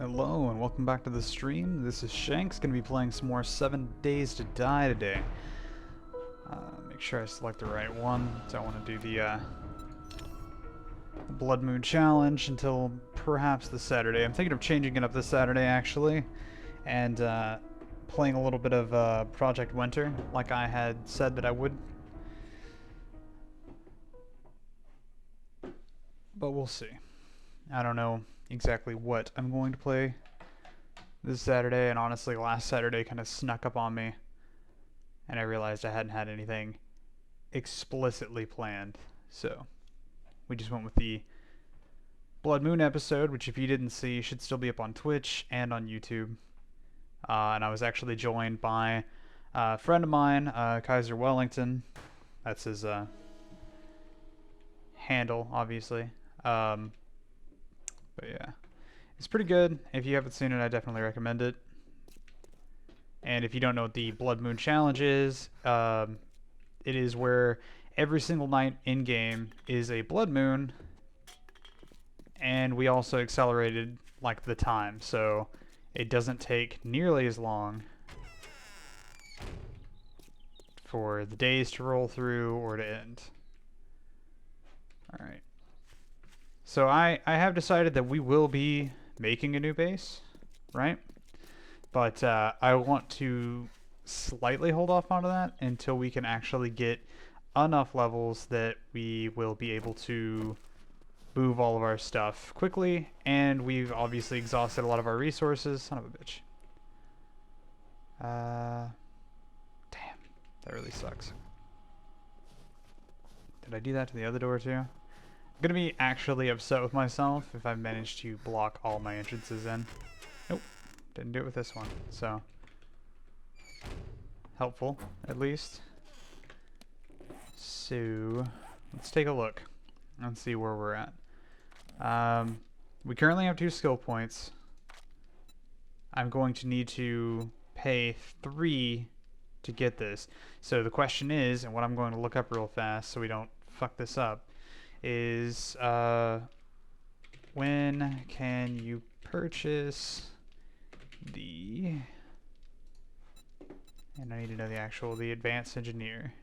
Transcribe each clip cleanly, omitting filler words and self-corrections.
Hello and welcome back to the stream. This is Shanks, going to be playing some more 7 Days to Die today. Make sure I select the right one. So I want to do the Blood Moon Challenge until perhaps this Saturday. I'm thinking of changing it up this Saturday actually, and playing a little bit of Project Winter like I had said that I would. But we'll see. I don't know exactly what I'm going to play this Saturday, and honestly last Saturday kind of snuck up on me and I realized I hadn't had anything explicitly planned, so we just went with the Blood Moon episode, which if you didn't see should still be up on Twitch and on YouTube. And I was actually joined by a friend of mine, Kaiser Wellington. That's his handle, obviously. But yeah, it's pretty good. If you haven't seen it, I definitely recommend it. And if you don't know what the Blood Moon Challenge is, it is where every single night in game is a blood moon, and we also accelerated like the time, so it doesn't take nearly as long for the days to roll through or to end. Alright. So I have decided that we will be making a new base, right? But I want to slightly hold off on that until we can actually get enough levels that we will be able to move all of our stuff quickly, and we've obviously exhausted a lot of our resources. Son of a bitch. Damn, that really sucks. Did I do that to the other door too? I'm gonna be actually upset with myself if I manage to block all my entrances in. Nope, didn't do it with this one, so helpful at least. So let's take a look and see where we're at. We currently have 2 skill points. I'm going to need to pay 3 to get this. So the question is, and what I'm going to look up real fast so we don't fuck this up, is when can you purchase the, and I need to know the advanced engineer.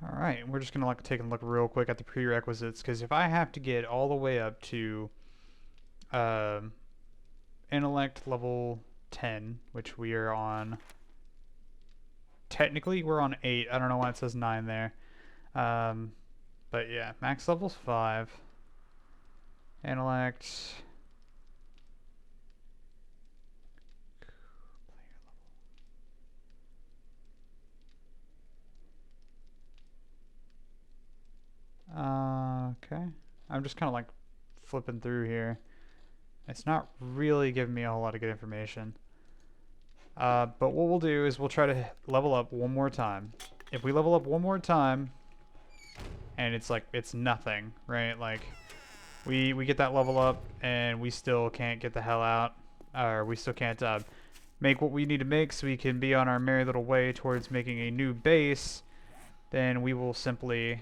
Alright, we're just going to take a look real quick at the prerequisites, because if I have to get all the way up to intellect level 10, which we are on, technically we're on 8, I don't know why it says 9 there, but yeah, max level's 5, intellect, okay, I'm just kind of like flipping through here. It's not really giving me a whole lot of good information. But what we'll do is we'll try to level up one more time. If we level up one more time, and it's nothing, right? Like, we get that level up, and we still can't get the hell out, or we still can't make what we need to make so we can be on our merry little way towards making a new base, then we will simply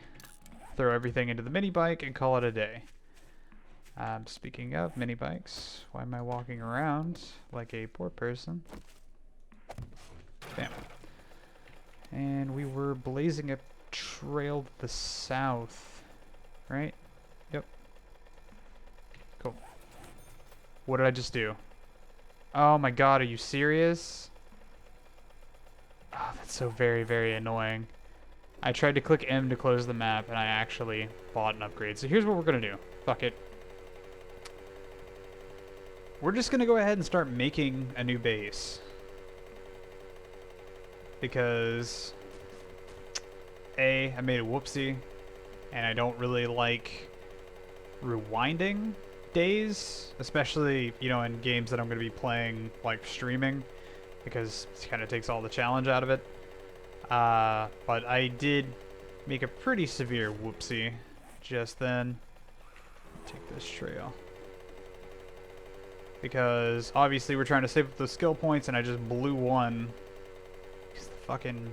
throw everything into the mini bike and call it a day. Speaking of mini bikes, why am I walking around like a poor person? Bam. And we were blazing a trail to the south, right? Yep. Cool. What did I just do? Oh my god, are you serious? Oh, that's so very, very annoying. I tried to click M to close the map, and I actually bought an upgrade. So here's what we're gonna do. Fuck it. We're just gonna go ahead and start making a new base. Because I made a whoopsie, and I don't really like rewinding days, especially, you know, in games that I'm gonna be playing, like streaming, because it kind of takes all the challenge out of it. But I did make a pretty severe whoopsie just then. Take this trail. Because obviously we're trying to save up those skill points, and I just blew one fucking...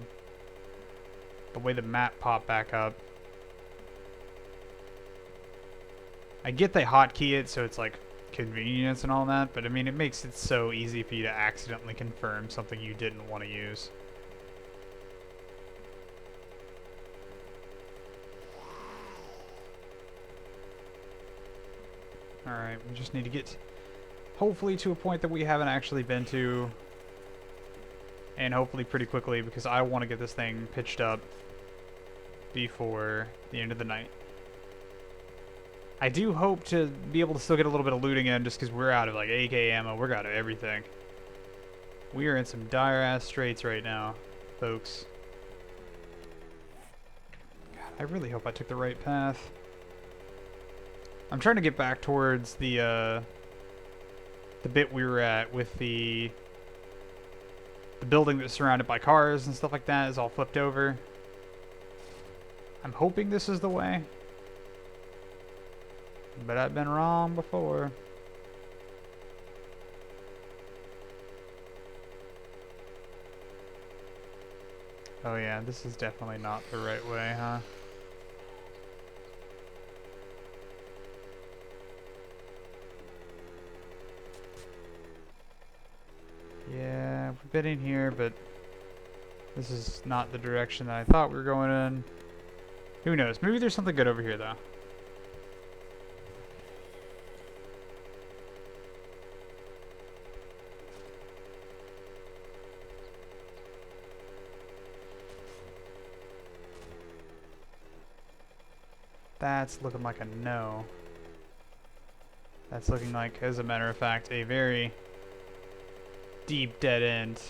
the way the map popped back up. I get they hotkey it so it's like convenience and all that, but I mean it makes it so easy for you to accidentally confirm something you didn't want to use. Alright, we just need to get hopefully to a point that we haven't actually been to, and hopefully pretty quickly, because I want to get this thing pitched up before the end of the night. I do hope to be able to still get a little bit of looting in, just because we're out of like AK ammo, we're out of everything. We are in some dire ass straits right now, folks. God, I really hope I took the right path. I'm trying to get back towards the bit we were at with the building that's surrounded by cars and stuff like that is all flipped over. I'm hoping this is the way, but I've been wrong before. Oh yeah, this is definitely not the right way, huh? Yeah, we've been in here, but this is not the direction that I thought we were going in. Who knows? Maybe there's something good over here, though. That's looking like a no. That's looking like, as a matter of fact, a very deep dead end.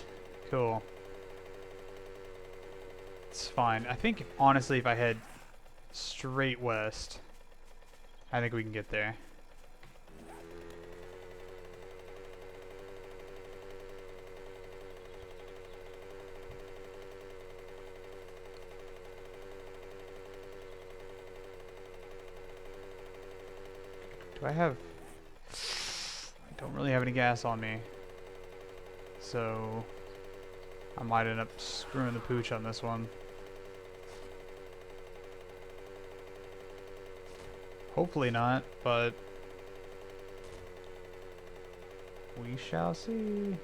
Cool. It's fine. I think, honestly, if I head straight west, I think we can get there. Do I have... I don't really have any gas on me, so I might end up screwing the pooch on this one. Hopefully not, but we shall see.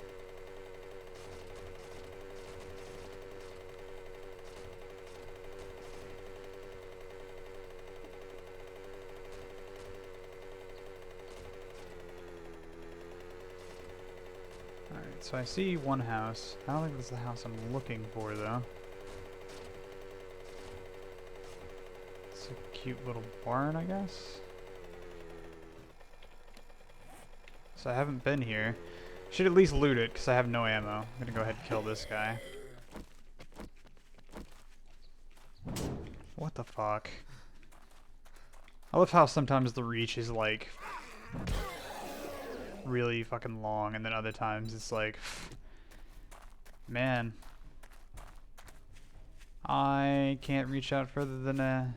Alright, so I see one house. I don't think this is the house I'm looking for, though. It's a cute little barn, I guess. So I haven't been here. Should at least loot it, because I have no ammo. I'm gonna go ahead and kill this guy. What the fuck? I love how sometimes the reach is like really fucking long, and then other times it's like, man, I can't reach out further than a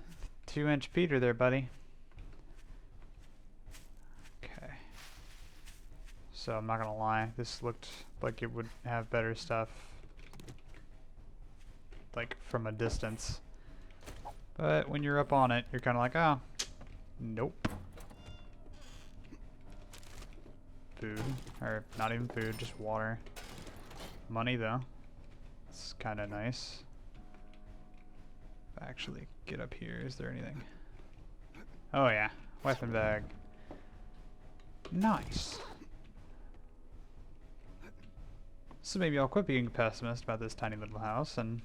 2-inch Peter there, buddy. Okay. So I'm not gonna lie, this looked like it would have better stuff, like from a distance. But when you're up on it, you're kind of like, oh, nope. Food, or not even food, just water. Money though, it's kind of nice. Actually, get up here. Is there anything? Oh yeah, weapon bag. Nice. So maybe I'll quit being pessimist about this tiny little house and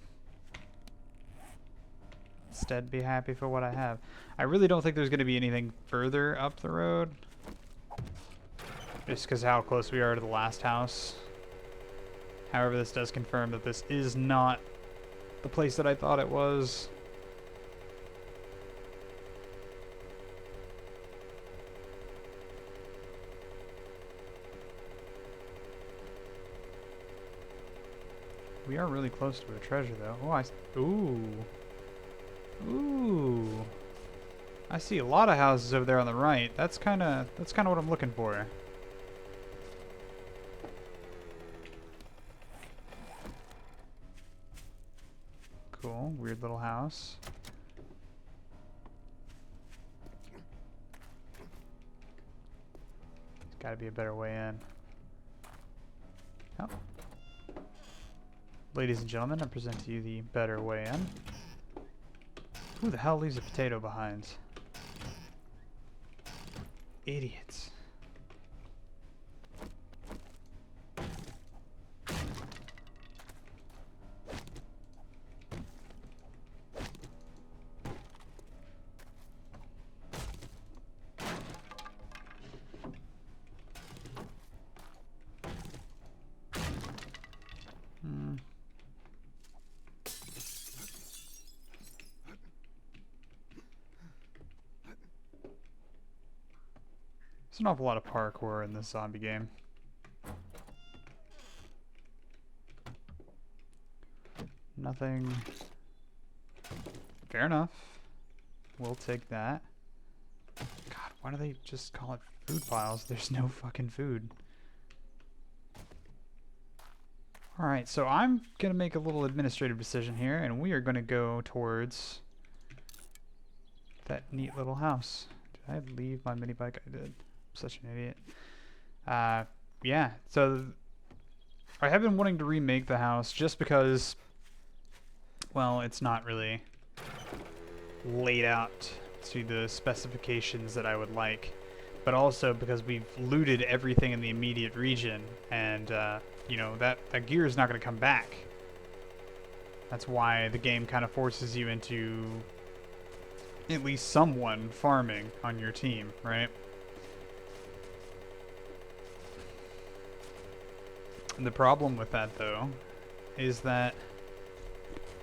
instead be happy for what I have. I really don't think there's going to be anything further up the road, just because how close we are to the last house. However, this does confirm that this is not the place that I thought it was. We are really close to a treasure, though. Oh, ooh. I see a lot of houses over there on the right. That's kind of what I'm looking for. cool. Weird little house. There's gotta be a better way in. Oh. Ladies and gentlemen, I present to you the better way in. Who the hell leaves a potato behind? Idiots. There's an awful lot of parkour in this zombie game. Nothing. Fair enough. We'll take that. God, why do they just call it food piles? There's no fucking food. Alright, so I'm going to make a little administrative decision here, and we are going to go towards that neat little house. Did I leave my mini bike? I did. Such an idiot. Yeah, so I have been wanting to remake the house just because, well, it's not really laid out to the specifications that I would like, but also because we've looted everything in the immediate region, and you know, that gear is not going to come back. That's why the game kind of forces you into at least someone farming on your team, right? And the problem with that, though, is that,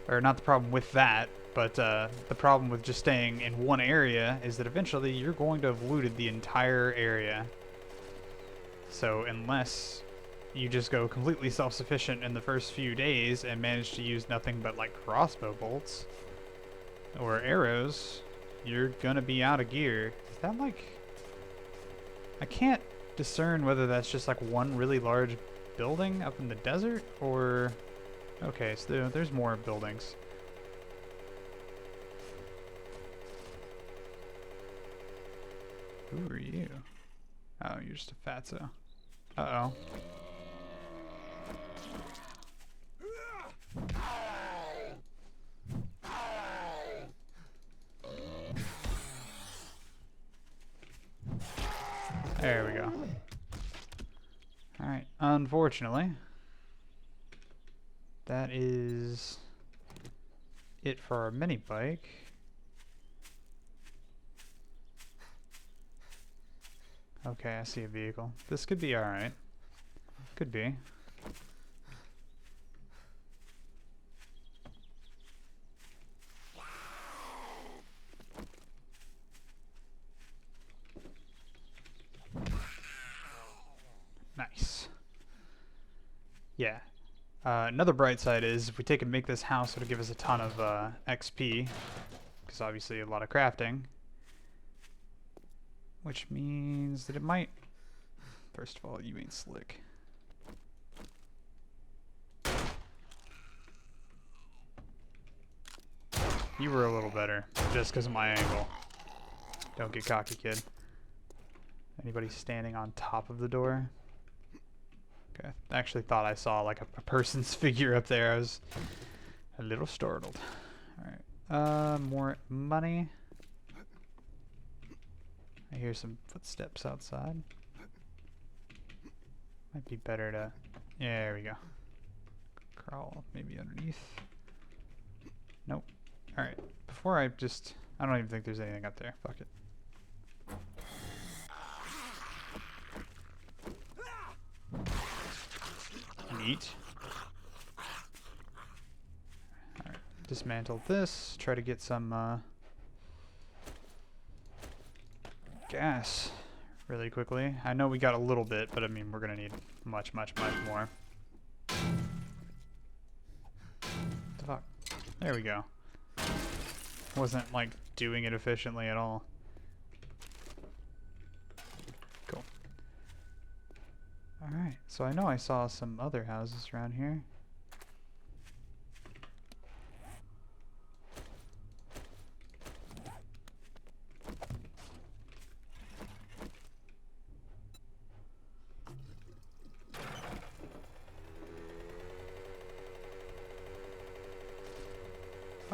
or not the problem with that, but the problem with just staying in one area is that eventually you're going to have looted the entire area. So unless you just go completely self-sufficient in the first few days and manage to use nothing but like crossbow bolts or arrows, you're gonna be out of gear. Is that like... I can't discern whether that's just like one really large building up in the desert, or... Okay, so there's more buildings. Who are you? Oh, you're just a fatso. Uh-oh. There we go. Alright, unfortunately, that is it for our mini bike. Okay, I see a vehicle. This could be alright. Could be. Nice. Yeah. Another bright side is if we take and make this house, it'll give us a ton of XP, because obviously a lot of crafting, which means that it might... First of all, you ain't slick. You were a little better, just because of my angle. Don't get cocky, kid. Anybody standing on top of the door? Okay, I actually thought I saw like a person's figure up there. I was a little startled. Alright, more money. I hear some footsteps outside. Might be better to... Yeah, there we go. Crawl maybe underneath. Nope. Alright, before I just... I don't even think there's anything up there. Fuck it. Neat. Alright, dismantle this. Try to get some gas really quickly. I know we got a little bit, but I mean, we're gonna need much, much, much more. What the fuck? There we go. Wasn't like doing it efficiently at all. Cool. Alright, so I know I saw some other houses around here.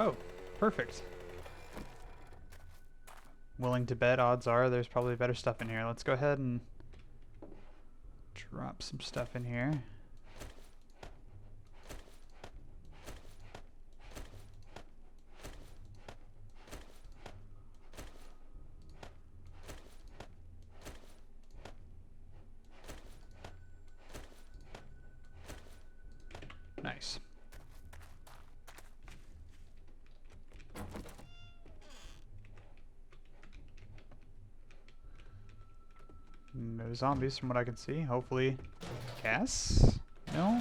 Oh, perfect. Willing to bet, odds are there's probably better stuff in here. Let's go ahead and drop some stuff in here. Nice. No zombies from what I can see. Hopefully. Gas? No?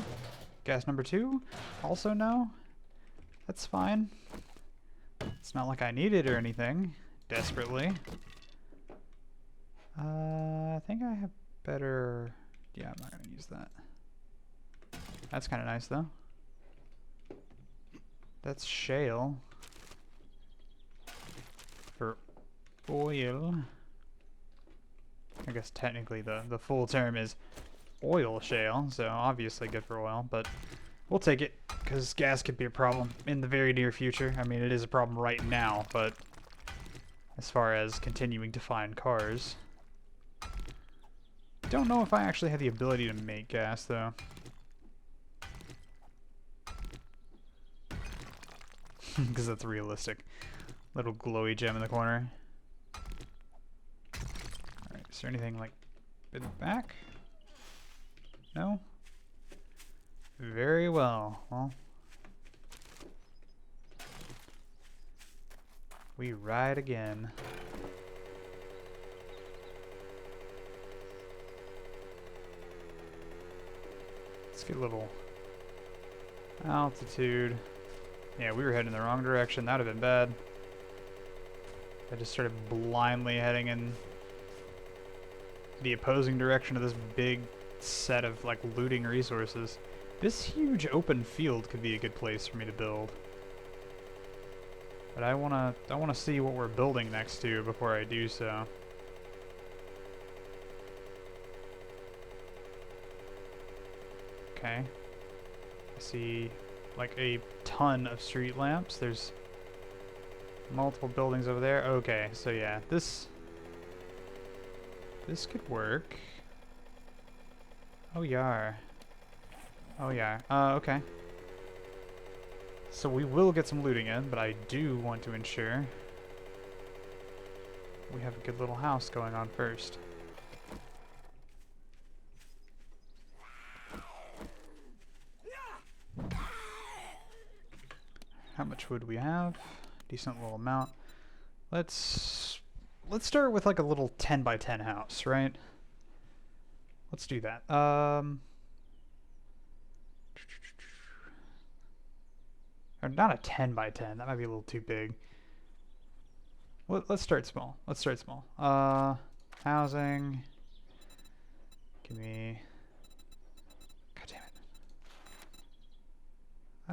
Gas number 2? Also no? That's fine. It's not like I need it or anything. Desperately. I think I have better... Yeah, I'm not gonna use that. That's kind of nice though. That's shale. For oil. I guess technically the full term is oil shale, so obviously good for oil, but we'll take it because gas could be a problem in the very near future. I mean, it is a problem right now, but as far as continuing to find cars. Don't know if I actually have the ability to make gas, though. Because that's realistic. Little glowy gem in the corner. Alright, is there anything, like, in the back? No? Very well. Well, we ride again. Let's get a little altitude. Yeah, we were heading in the wrong direction. That would have been bad. I just started blindly heading in the opposing direction of this big set of, like, looting resources. This huge open field could be a good place for me to build. But I wanna see what we're building next to before I do so. Okay. I see like a ton of street lamps. There's multiple buildings over there. Okay, so yeah, this could work. Oh yeah. Oh yeah. Okay. So we will get some looting in, but I do want to ensure we have a good little house going on first. How much wood we have? Decent little amount. Let's start with like a little 10 by 10 house, right? Let's do that. Or not a 10 by 10. That might be a little too big. Let's start small. Let's start small. Housing. Give me... God damn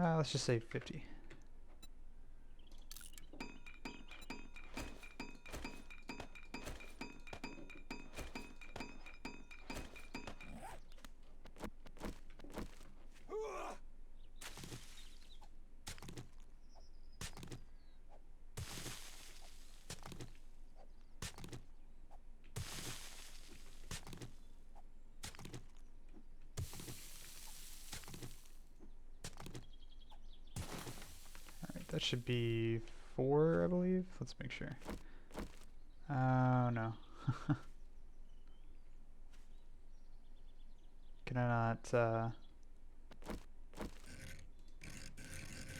it. Let's just say 50. That should be 4, I believe. Let's make sure. Oh, no. Can I not, Oh,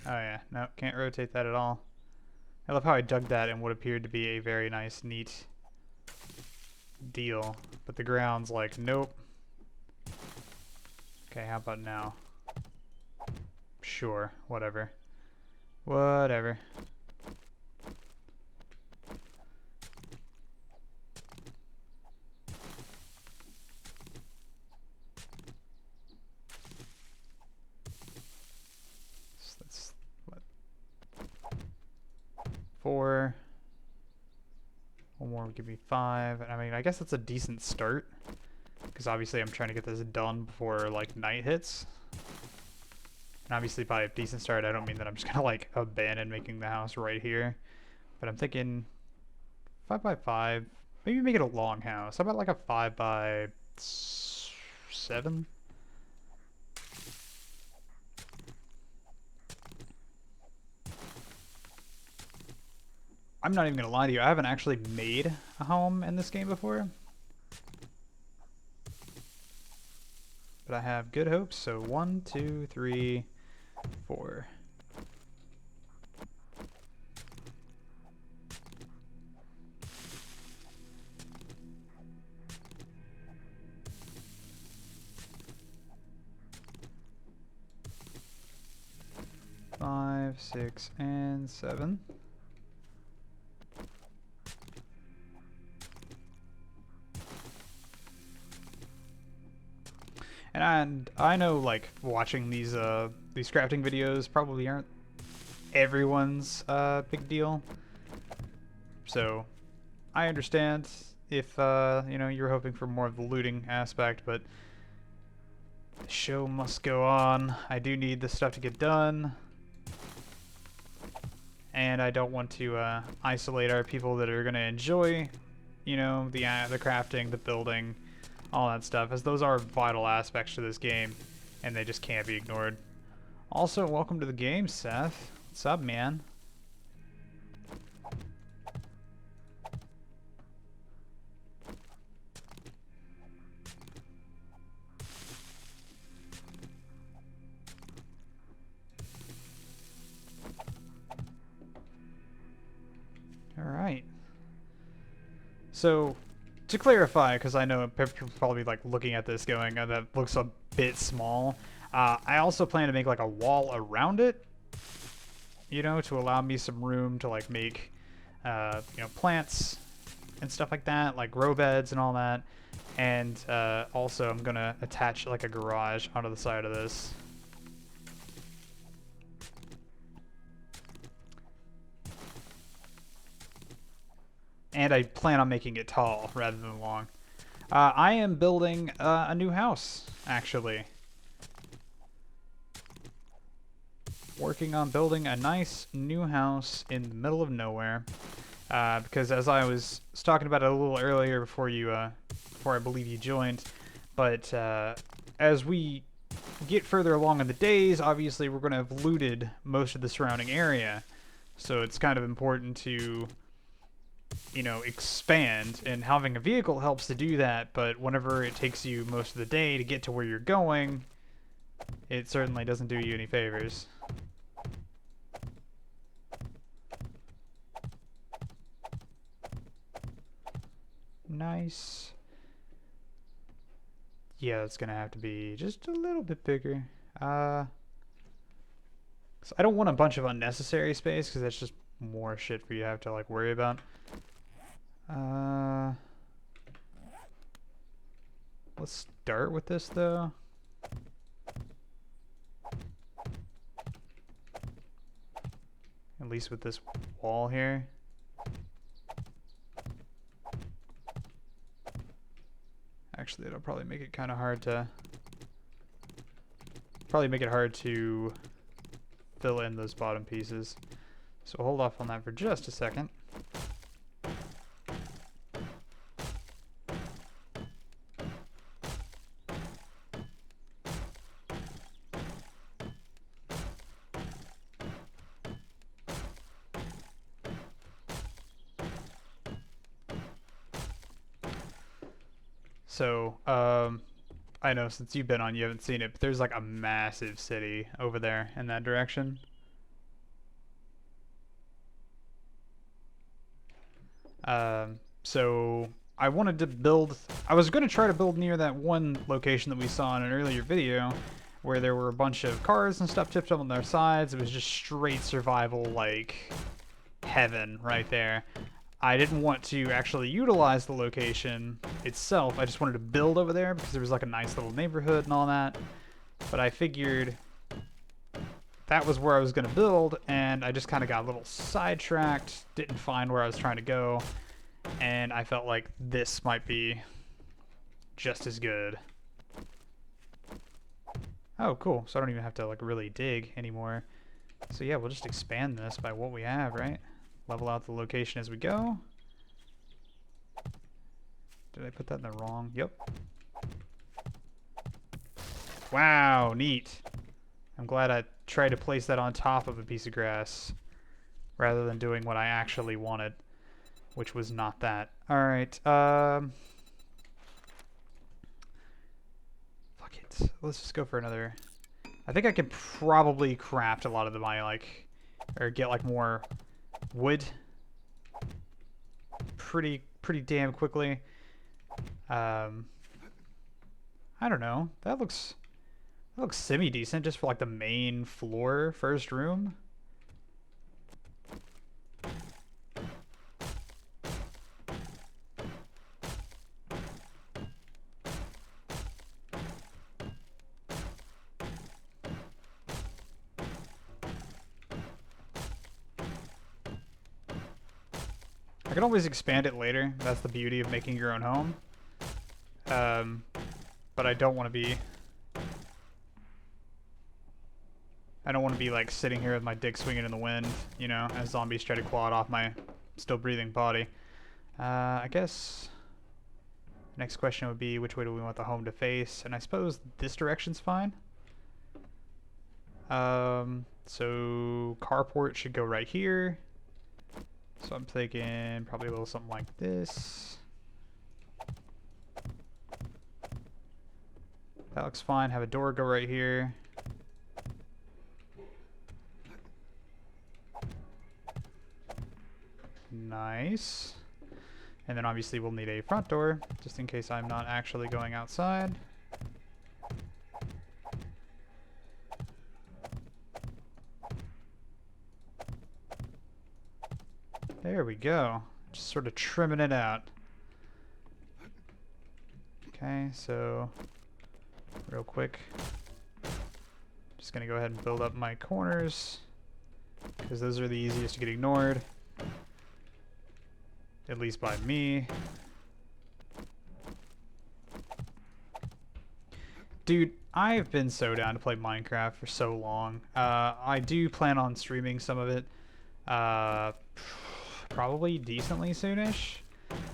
yeah. No, can't rotate that at all. I love how I dug that in what appeared to be a very nice, neat deal. But the ground's like, nope. Okay, how about now? Sure, whatever. Whatever. So that's what? 4. One more would give me 5. I mean, I guess that's a decent start. Because obviously I'm trying to get this done before, like, night hits. And obviously by a decent start, I don't mean that I'm just gonna like abandon making the house right here. But I'm thinking 5 by 5. Maybe make it a long house. How about like a 5 by 7? I'm not even gonna lie to you, I haven't actually made a home in this game before. But I have good hopes, so 1, 2, 3, 4. Five, 6, and 7. And I know, like, watching these crafting videos probably aren't everyone's big deal. So I understand if you know, you're hoping for more of the looting aspect, but the show must go on. I do need this stuff to get done. And I don't want to isolate our people that are going to enjoy, you know, the crafting, the building, all that stuff, as those are vital aspects to this game, and they just can't be ignored. Also, welcome to the game, Seth. What's up, man? Alright. So, to clarify, because I know people probably like looking at this going, that looks a bit small. I also plan to make like a wall around it, you know, to allow me some room to like make, you know, plants and stuff like that, like grow beds and all that. And also I'm gonna attach like a garage onto the side of this. And I plan on making it tall rather than long. I am building a new house, actually. Working on building a nice new house in the middle of nowhere. Because as I was talking about it a little earlier before I believe you joined, but as we get further along in the days, obviously we're going to have looted most of the surrounding area. So it's kind of important to, you know, expand, and having a vehicle helps to do that, but whenever it takes you most of the day to get to where you're going, it certainly doesn't do you any favors. Nice. Yeah, it's gonna have to be just a little bit bigger. So I don't want a bunch of unnecessary space, because that's just more shit for you to have to like worry about. Let's start with this though. At least with this wall here. Actually, it'll probably make it kind of hard to... fill in those bottom pieces. So hold off on that for just a second. So, I know since you've been on, you haven't seen it, but there's like a massive city over there in that direction. So I wanted to build, I was going to try to build near that one location that we saw in an earlier video, where there were a bunch of cars and stuff tipped up on their sides. It was just straight survival, like heaven right there. I didn't want to actually utilize the location itself. I just wanted to build over there because there was like a nice little neighborhood and all that. But I figured that was where I was going to build, and I just kind of got a little sidetracked, didn't find where I was trying to go, and I felt like this might be just as good. Oh, cool. So I don't even have to like really dig anymore. So yeah, we'll just expand this by what we have, right? Level out the location as we go. Did I put that in the wrong? Yep. Wow, neat. I'm glad I tried to place that on top of a piece of grass rather than doing what I actually wanted, which was not that. Alright, fuck it. Let's just go for another. I think I could probably craft a lot of my, like, or get, like, more wood pretty damn quickly. I don't know. That looks semi-decent just for, like, the main floor first room. I can always expand it later. That's the beauty of making your own home. But I don't want to be... I don't want to be like sitting here with my dick swinging in the wind, you know, as zombies try to claw it off my still breathing body. I guess next question would be which way do we want the home to face? And I suppose this direction's fine. So carport should go right here. So I'm thinking probably a little something like this. That looks fine. Have a door go right here. Nice. And then obviously we'll need a front door, just in case I'm not actually going outside. There we go. Just sort of trimming it out. Okay, so real quick, just gonna go ahead and build up my corners, because those are the easiest to get ignored. At least by me. Dude, I've been so down to play Minecraft for so long. I do plan on streaming some of it. Probably decently soonish.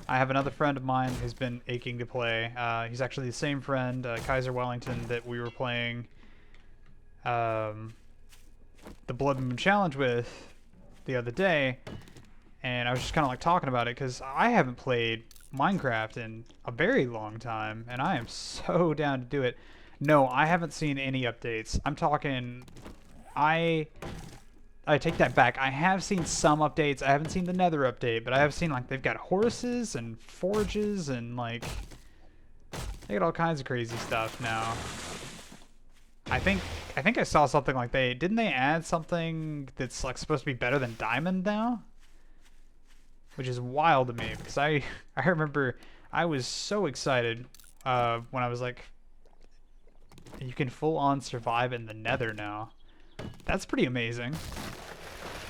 I have another friend of mine who's been aching to play. He's actually the same friend, Kaiser Wellington, that we were playing the Blood Moon Challenge with the other day. And I was just kind of like talking about it because I haven't played Minecraft in a very long time, and I am so down to do it. No, I haven't seen any updates. I'm talking, I take that back. I have seen some updates. I haven't seen the Nether update, but I have seen like they've got horses and forges and like they got all kinds of crazy stuff now. I think I saw something like didn't they add something that's like supposed to be better than diamond now? Which is wild to me because I remember I was so excited when I was like, you can full on survive in the Nether now. That's pretty amazing.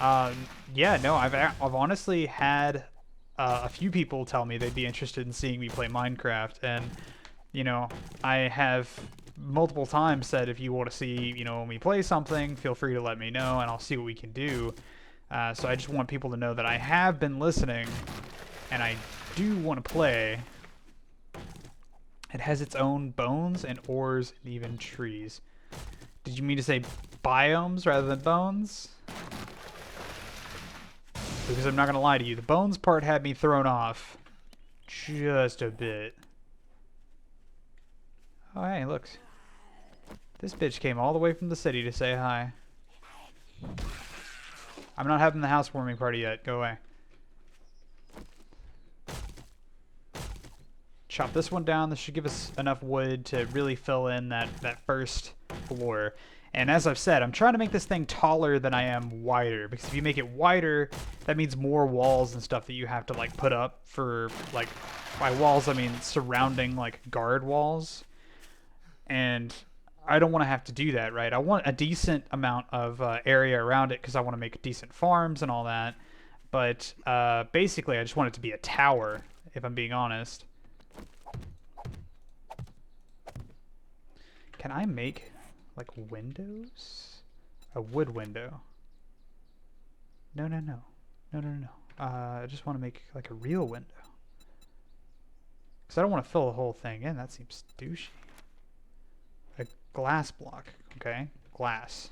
Yeah, no, I've honestly had a few people tell me they'd be interested in seeing me play Minecraft, and you know, I have multiple times said if you want to see, you know, me play something, feel free to let me know and I'll see what we can do. So I just want people to know that I have been listening, and I do want to play. It has its own bones and ores and even trees. Did you mean to say biomes rather than bones? Because I'm not going to lie to you, the bones part had me thrown off just a bit. Oh, hey, look. This bitch came all the way from the city to say hi. I'm not having the housewarming party yet. Go away. Chop this one down. This should give us enough wood to really fill in that first floor. And as I've said, I'm trying to make this thing taller than I am wider. Because if you make it wider, that means more walls and stuff that you have to like put up for like, by walls I mean surrounding like guard walls. And I don't want to have to do that, right? I want a decent amount of area around it because I want to make decent farms and all that. But basically, I just want it to be a tower, if I'm being honest. Can I make like windows? A wood window. No, no, no. No, no, no. I just want to make like a real window. Because I don't want to fill the whole thing in. That seems douchey. A glass block. Okay. Glass.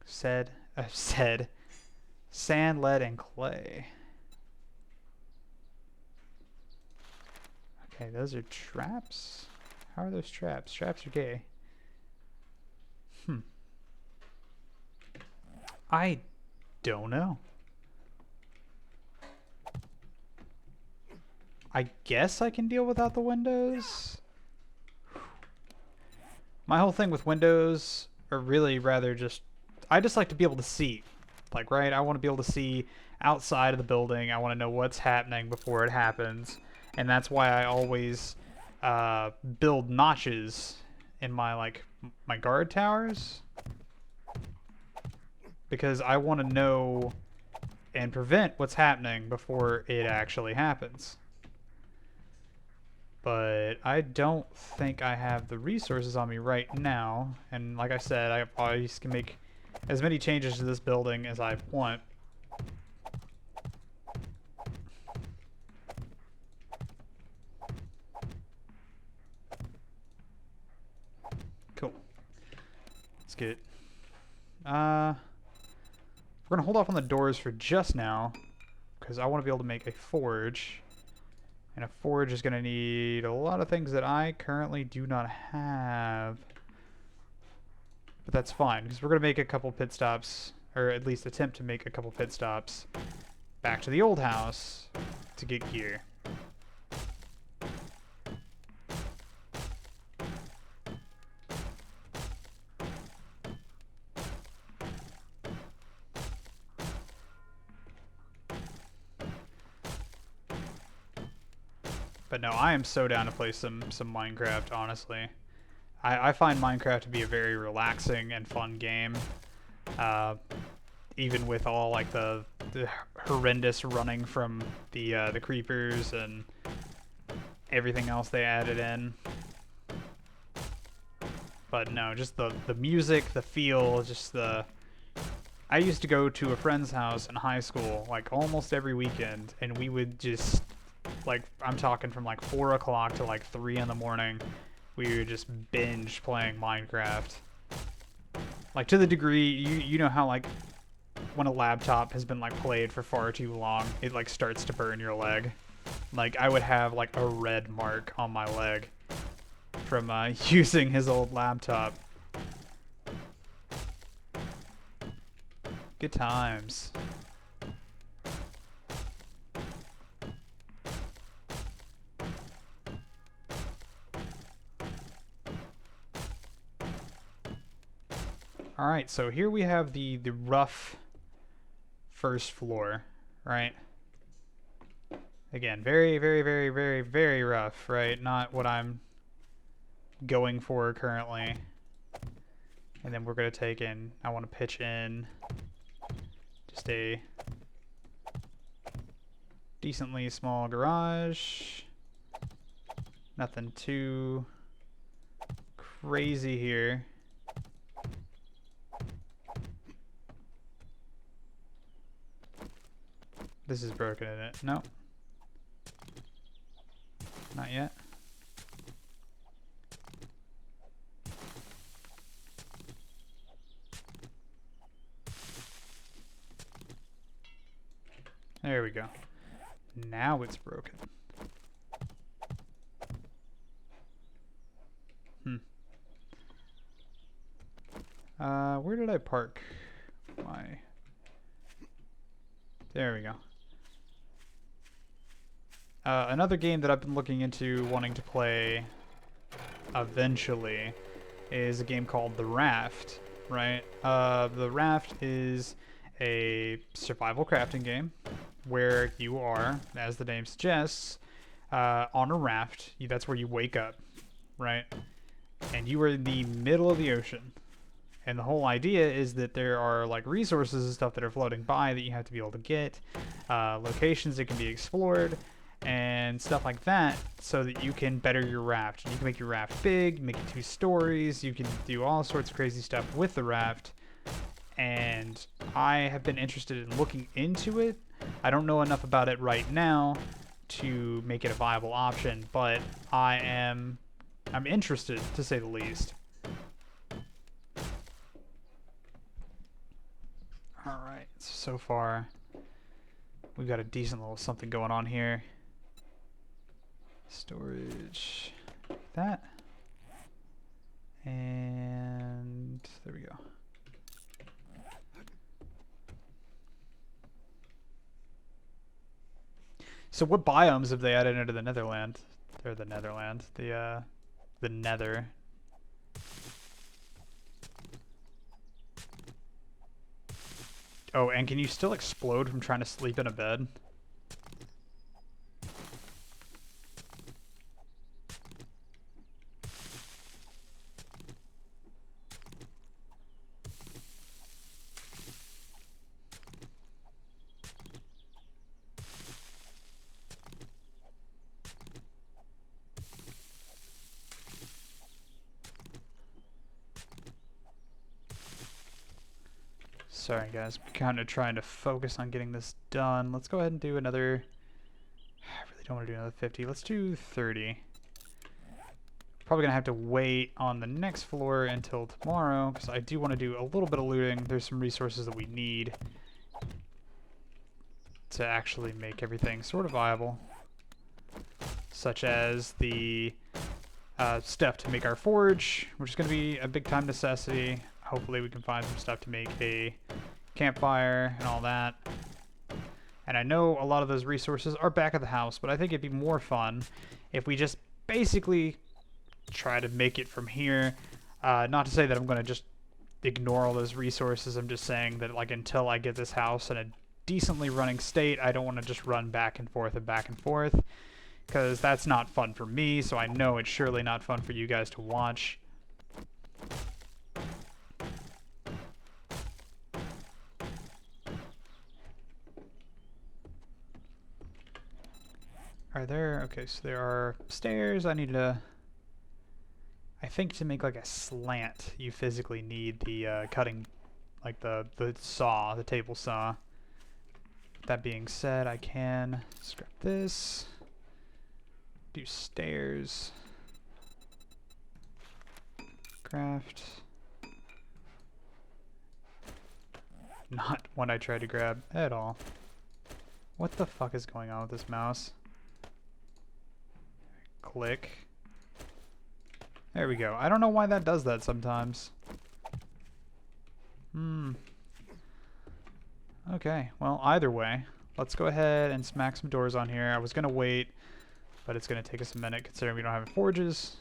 Said. Sand, lead, and clay. Okay, those are traps? How are those traps? Traps are gay. I don't know. I guess I can deal without the windows. My whole thing with windows are really rather just... I just like to be able to see. Like, right? I want to be able to see outside of the building. I want to know what's happening before it happens. And that's why I always build notches in my, like, my guard towers. Because I want to know and prevent what's happening before it actually happens. But I don't think I have the resources on me right now. And like I said, I always can make as many changes to this building as I want. Cool. Let's get it. We're going to hold off on the doors for just now, because I want to be able to make a forge. And a forge is going to need a lot of things that I currently do not have. But that's fine, because we're going to make a couple pit stops, or at least attempt to make a couple pit stops back to the old house to get gear. But no, I am so down to play some Minecraft, honestly. I find Minecraft to be a very relaxing and fun game. Even with all like the horrendous running from the creepers and everything else they added in. But no, just the music, the feel, just the... I used to go to a friend's house in high school like almost every weekend, and we would just... like, I'm talking from like 4 o'clock to like 3 in the morning. We would just binge playing Minecraft. Like, to the degree, you know how like when a laptop has been like played for far too long, it like starts to burn your leg. Like, I would have like a red mark on my leg from using his old laptop. Good times. Alright, so here we have the rough first floor, right? Again, very, very, very, very, very rough, right? Not what I'm going for currently. And then we're going to take in, I want to pitch in just a decently small garage. Nothing too crazy here. This is broken, isn't it? No. Not yet. There we go. Now it's broken. Where did I park my... There we go. Another game that I've been looking into wanting to play eventually is a game called The Raft, right? The Raft is a survival crafting game where you are, as the name suggests, on a raft. That's where you wake up, right? And you are in the middle of the ocean. And the whole idea is that there are like resources and stuff that are floating by that you have to be able to get, locations that can be explored, and stuff like that so that you can better your raft. You can make your raft big, make it 2 stories, you can do all sorts of crazy stuff with the raft. And I have been interested in looking into it. I don't know enough about it right now to make it a viable option, but I'm interested, to say the least. Alright, so far we've got a decent little something going on here. Storage, that, and there we go. So what biomes have they added into the Netherland? Or the Netherland, the Nether. Oh, and can you still explode from trying to sleep in a bed? Sorry guys, I'm kind of trying to focus on getting this done. Let's go ahead and do another... I really don't want to do another 50. Let's do 30. Probably going to have to wait on the next floor until tomorrow, because I do want to do a little bit of looting. There's some resources that we need to actually make everything sort of viable. Such as the stuff to make our forge, which is going to be a big time necessity. Hopefully we can find some stuff to make a campfire and all that. And I know a lot of those resources are back at the house, but I think it'd be more fun if we just basically try to make it from here. Not to say that I'm going to just ignore all those resources. I'm just saying that, like, until I get this house in a decently running state, I don't want to just run back and forth, because that's not fun for me, so I know it's surely not fun for you guys to watch. Are there... Okay, so there are stairs. I need to... I think to make like a slant, you physically need the cutting, like the saw, the table saw. That being said, I can scrap this. Do stairs. Craft. Not one I tried to grab at all. What the fuck is going on with this mouse? Click. There we go. I don't know why that does that sometimes. Okay, well, either way, let's go ahead and smack some doors on here. I was gonna wait, but it's gonna take us a minute considering we don't have forges.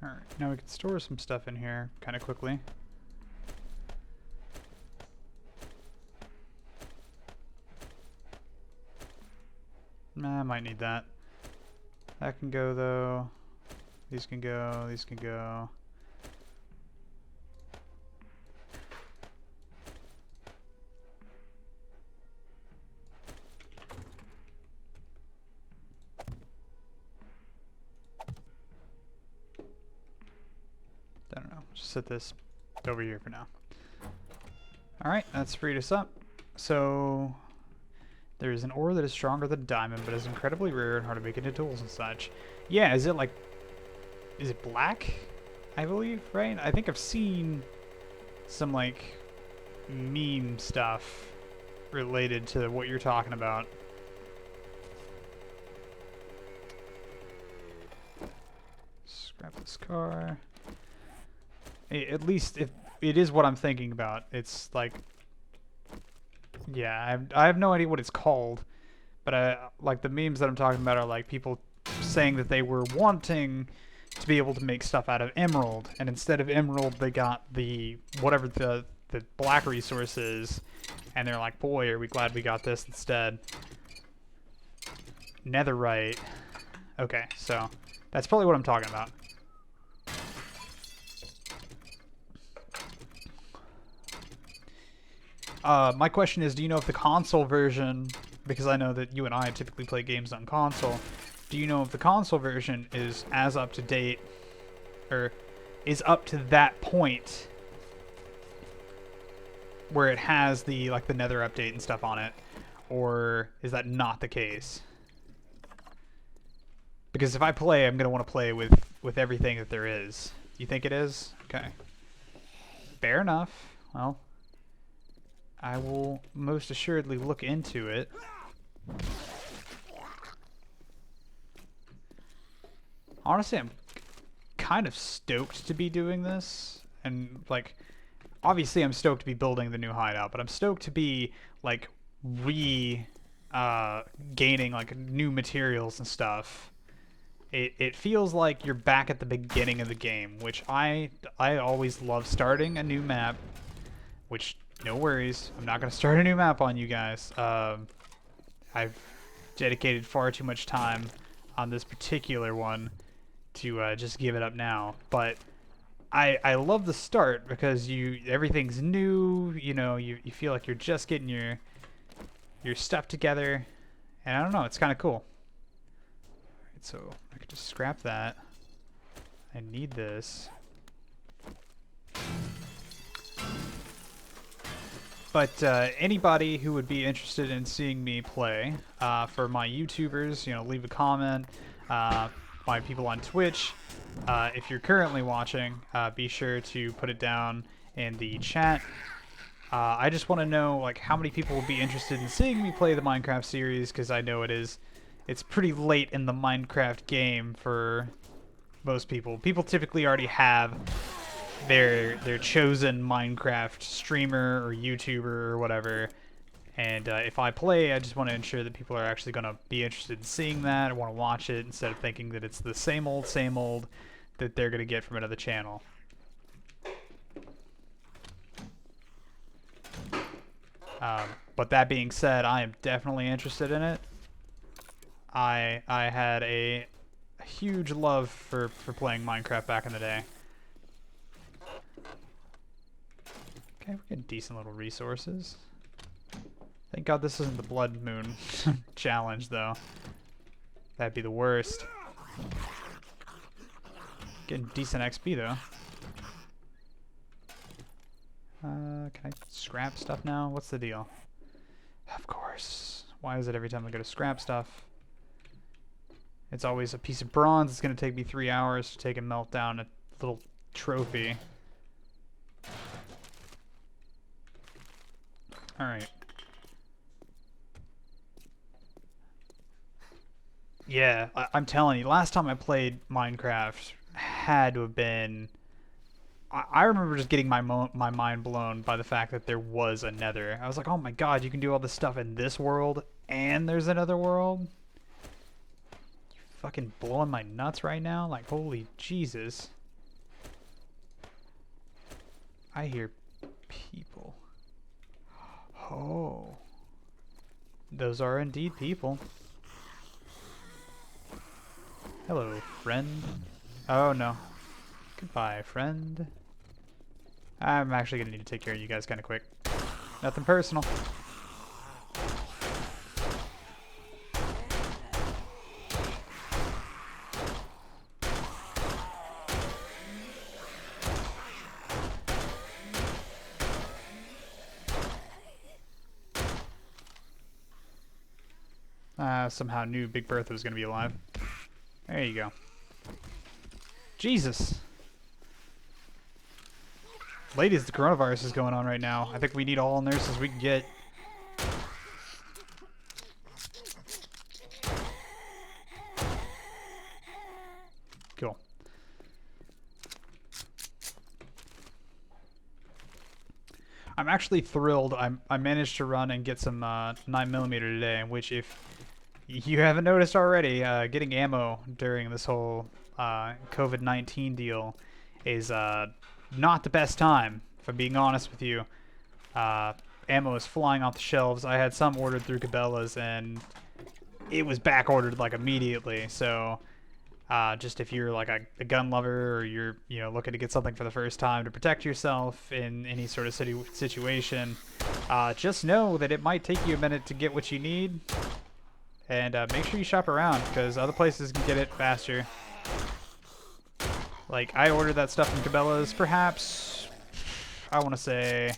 Alright, now we can store some stuff in here kind of quickly. Nah, I might need that. That can go though. These can go, these can go. I don't know, just set this over here for now. Alright, that's freed us up. So, there is an ore that is stronger than diamond, but is incredibly rare and hard to make into tools and such. Yeah, is it like... Is it black? I believe, right? I think I've seen some, like, meme stuff related to what you're talking about. Scrap this car. At least if it is what I'm thinking about. It's like, yeah, I have no idea what it's called, but like the memes that I'm talking about are like people saying that they were wanting to be able to make stuff out of emerald, and instead of emerald they got the whatever the black resource is, and they're like, boy, are we glad we got this instead. Netherite. Okay, so that's probably what I'm talking about. My question is, do you know if the console version, because I know that you and I typically play games on console, do you know if the console version is as up to date, or is up to that point where it has the like the Nether update and stuff on it, or is that not the case? Because if I play, I'm gonna want to play with everything that there is. You think it is? Okay. Fair enough. Well, I will most assuredly look into it. Honestly, I'm kind of stoked to be doing this, and like, obviously I'm stoked to be building the new hideout, but I'm stoked to be like gaining like new materials and stuff. It feels like you're back at the beginning of the game, which I always love starting a new map, which, no worries, I'm not going to start a new map on you guys. I've dedicated far too much time on this particular one to just give it up now. But I love the start because everything's new, you know, you feel like you're just getting your stuff together, and I don't know, it's kind of cool. Alright, so I could just scrap that. I need this. But anybody who would be interested in seeing me play, for my YouTubers, you know, leave a comment. My people on Twitch, if you're currently watching, be sure to put it down in the chat. I just want to know like how many people will be interested in seeing me play the Minecraft series, because I know it's pretty late in the Minecraft game for most people. People typically already have their chosen Minecraft streamer or YouTuber or whatever, and if I play, I just want to ensure that people are actually going to be interested in seeing that. I want to watch it instead of thinking that it's the same old that they're going to get from another channel. But that being said, I am definitely interested in it. I had a huge love for playing Minecraft back in the day. Okay, we're getting decent little resources. Thank God this isn't the Blood Moon challenge, though. That'd be the worst. Getting decent XP, though. Can I scrap stuff now? What's the deal? Of course. Why is it every time I go to scrap stuff, it's always a piece of bronze? It's going to take me 3 hours to take and melt down a little trophy. Alright. Yeah, I'm telling you, last time I played Minecraft had to have been... I remember just getting my mind blown by the fact that there was a nether. I was like, oh my god, you can do all this stuff in this world, and there's another world? You fucking blowing my nuts right now? Like, holy Jesus. I hear people. Oh. Those are indeed people. Hello, friend. Oh no. Goodbye, friend. I'm actually gonna need to take care of you guys kind of quick. Nothing personal. Somehow knew Big Bertha was gonna be alive. There you go. Jesus. Ladies, the coronavirus is going on right now. I think we need all nurses we can get. Cool. I'm actually thrilled. I managed to run and get some 9mm today, which if you haven't noticed already, getting ammo during this whole COVID-19 deal is not the best time, if I'm being honest with you. Ammo is flying off the shelves. I had some ordered through Cabela's, and it was back ordered like immediately. So just if you're like a gun lover, or you're looking to get something for the first time to protect yourself in any sort of situation, just know that it might take you a minute to get what you need, and make sure you shop around because other places can get it faster. Like I ordered that stuff from Cabela's perhaps, I want to say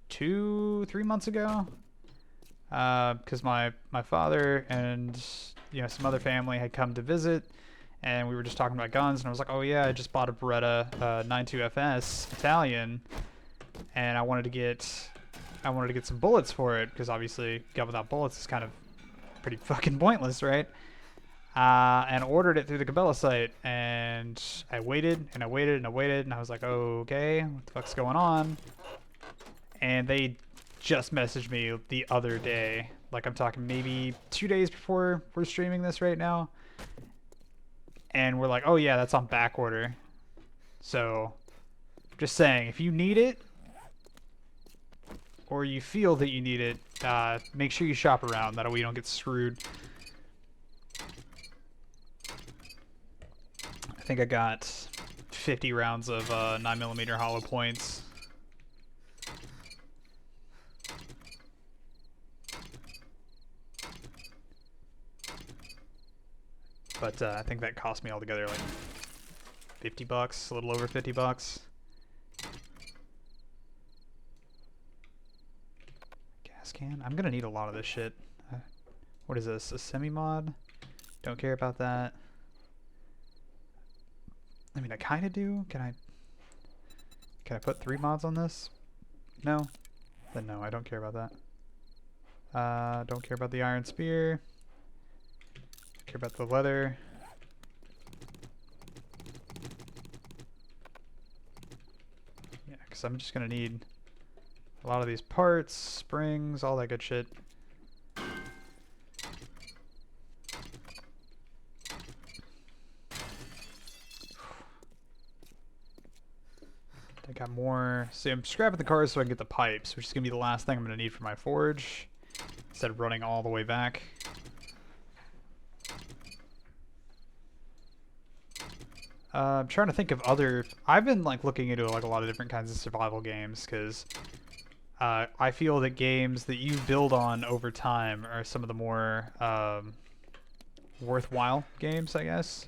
2-3 months ago, because my father and some other family had come to visit, and we were just talking about guns, and I was like, oh yeah, I just bought a Beretta 92FS Italian, and I wanted to get some bullets for it because obviously gun without bullets is kind of pretty fucking pointless, right? And ordered it through the Cabela site, and I waited and I waited and I waited, and I was like, okay, what the fuck's going on? And they just messaged me the other day, like I'm talking maybe 2 days before we're streaming this right now, and we're like, oh yeah, that's on back order. So just saying, if you need it or you feel that you need it, make sure you shop around, that way you don't get screwed. I think I got 50 rounds of 9mm hollow points. But I think that cost me altogether like $50, a little over $50. Gas can? I'm gonna need a lot of this shit. What is this? A semi-mod? Don't care about that. I mean, I kind of do. Can I put 3 mods on this? No? Then no, I don't care about that. Don't care about the iron spear. Care about the leather. Yeah, because I'm just gonna need a lot of these parts, springs, all that good shit. I got more. See, I'm scrapping the cars so I can get the pipes, which is gonna be the last thing I'm gonna need for my forge, instead of running all the way back. I'm trying to think of other. I've been like looking into like a lot of different kinds of survival games because I feel that games that you build on over time are some of the more worthwhile games, I guess.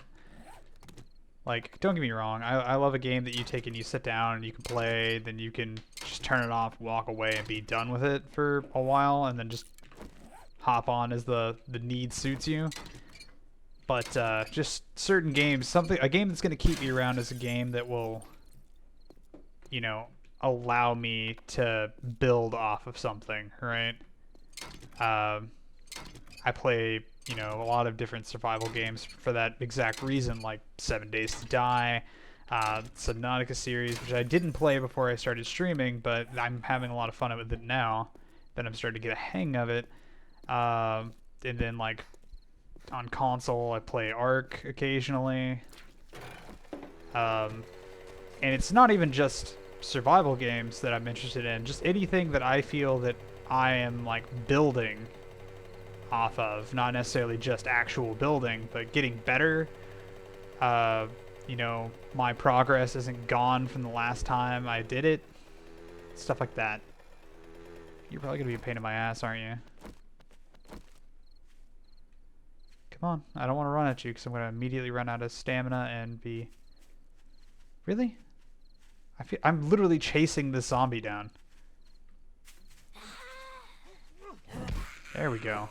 Like, don't get me wrong, I love a game that you take and you sit down and you can play, then you can just turn it off, walk away, and be done with it for a while, and then just hop on as the need suits you. But just certain games, a game that's going to keep me around is a game that will, allow me to build off of something, right? I play, a lot of different survival games for that exact reason, like 7 Days to Die, Subnautica series, which I didn't play before I started streaming, but I'm having a lot of fun with it now that I'm starting to get a hang of it. And then, like, on console, I play Ark occasionally. And it's not even just survival games that I'm interested in, just anything that I feel that I am, like, building off of, not necessarily just actual building, but getting better. My progress isn't gone from the last time I did it. Stuff like that. You're probably gonna be a pain in my ass, aren't you? Come on, I don't want to run at you because I'm gonna immediately run out of stamina and be... Really? I'm literally chasing this zombie down. There we go.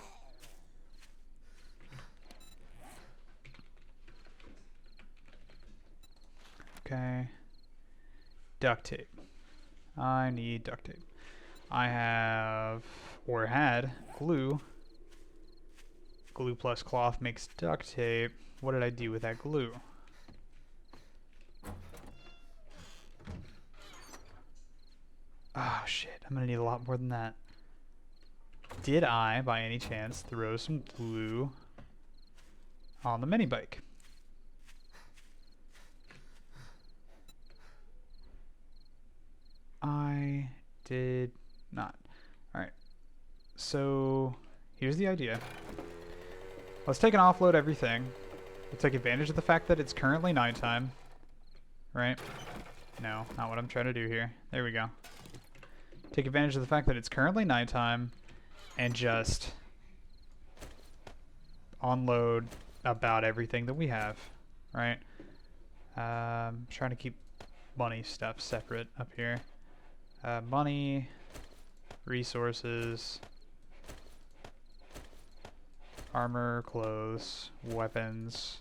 Okay. Duct tape. I need duct tape. I have, or had, glue. Glue plus cloth makes duct tape. What did I do with that glue? Oh shit, I'm gonna need a lot more than that. Did I, by any chance, throw some glue on the mini bike? I did not. Alright, so here's the idea. Let's take and offload everything. We'll take advantage of the fact that it's currently nighttime. Right? No, not what I'm trying to do here. There we go. Take advantage of the fact that it's currently nighttime and just unload about everything that we have. Right? Trying to keep money stuff separate up here. Money, resources, armor, clothes, weapons,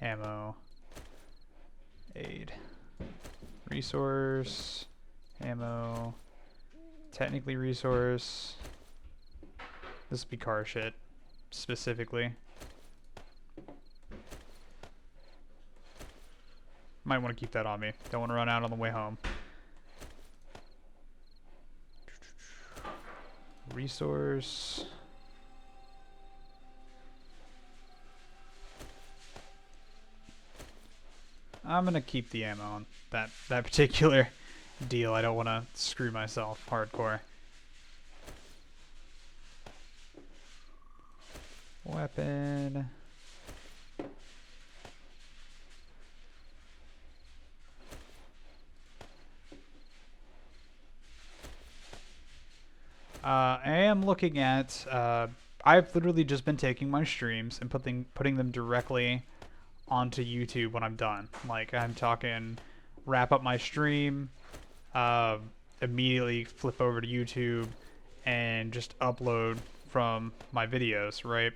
ammo, aid, resource, ammo, technically resource. This would be car shit, specifically. Might want to keep that on me. Don't want to run out on the way home. Resource. I'm gonna keep the ammo on that particular deal. I don't want to screw myself hardcore. Weapon. I am looking at, I've literally just been taking my streams and putting them directly onto YouTube when I'm done. Like, I'm talking, wrap up my stream, immediately flip over to YouTube, and just upload from my videos, right?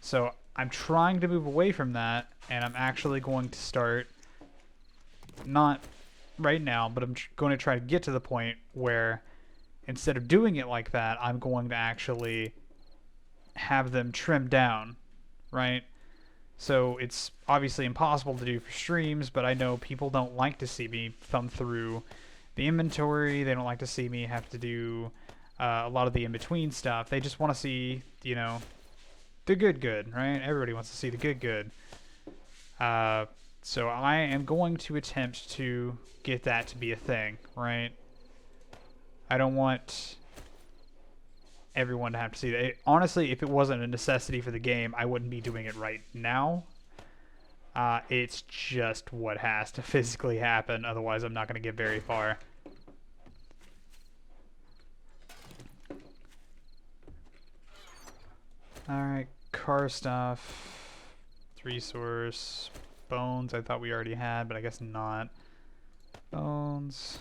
So I'm trying to move away from that, and I'm actually going to start, not right now, but I'm going to try to get to the point where instead of doing it like that, I'm going to actually have them trimmed down, right? So it's obviously impossible to do for streams, but I know people don't like to see me thumb through the inventory. They don't like to see me have to do a lot of the in-between stuff. They just want to see, you know, the good, right? Everybody wants to see the good. So I am going to attempt to get that to be a thing, right? I don't want everyone to have to see that. Honestly, if it wasn't a necessity for the game, I wouldn't be doing it right now. It's just what has to physically happen, otherwise I'm not going to get very far. Alright, car stuff. Resource. Bones, I thought we already had, but I guess not. Bones.